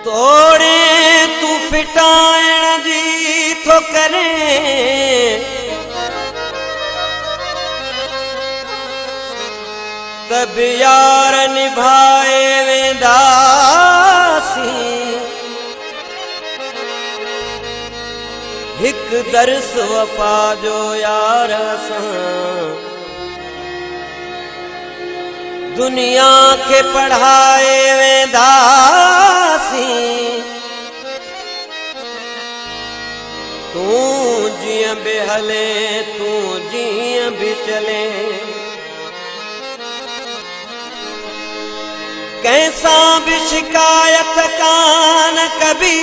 तोड़े तू फिटाइण जी थो करे तब यार निभाए वेंदासी हिक दर्स वफा जो यार असां दुनिया के पढ़ाए वेंदासी तू जियां बि हले तू जियां बि चले कैसा भी शिकायत कान कभी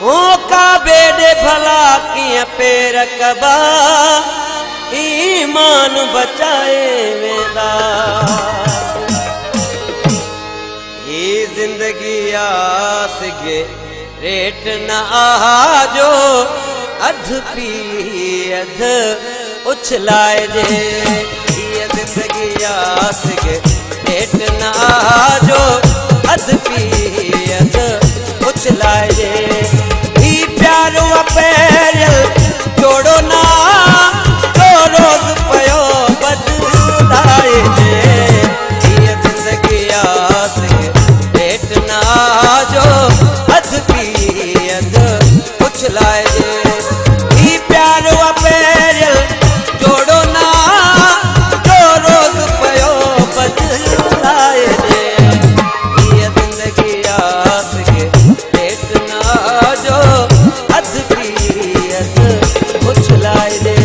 हो का बेडे भला किया पेर कबा ईमान बचाए वेंदा ये जिंदगी आस के रेट न आजो अध पी अध उछलाए जे ये जिंदगी आस के रेट न आजो अध पी अध उछलाए जे ही प्यारो पैरियल जोड़ो ना तो रोज पयो बदलाए जे ये जिंदगी आस के रेट न आजो अध पी अध उछलाए जे ही प्यारो पैरियल जोड़ो ना तो रोज पयो बदलाए जे ये जिंदगी आस के रेट ना जो अध पी अध उछलाए जे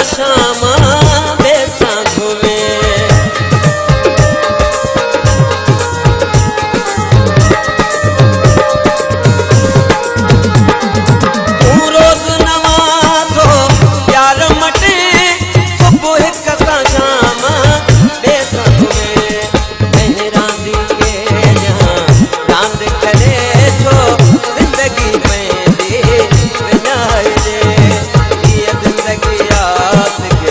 शामा बेसा घुमे तू रोज नवा थो यार मटे सुबुह कसा शामा बेसा घुमे मेहरांदी के जहां रांद करे छो जिंदगी में दे विनाए दे ये जिंदगी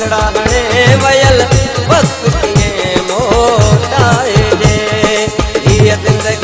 वयल वक्त किए मोटाए जे ये जिंदगी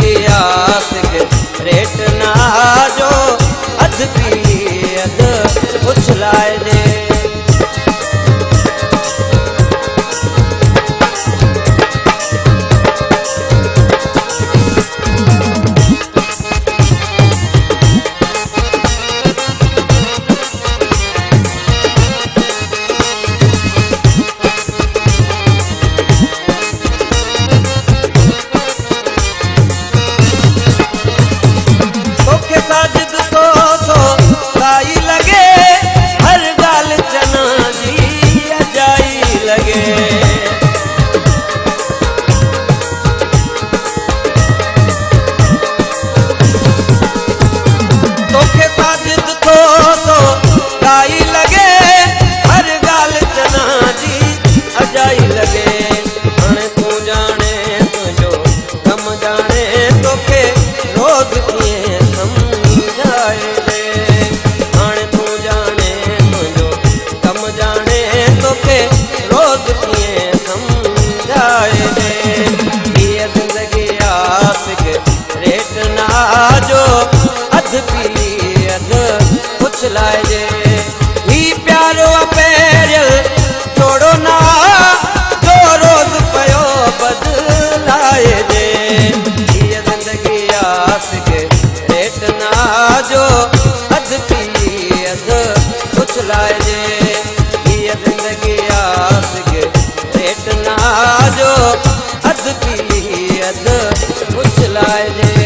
जो अध पी अध उछलाइजे ये जिंदगी आस के रेट ना जो अध पी अध उछलाइजे।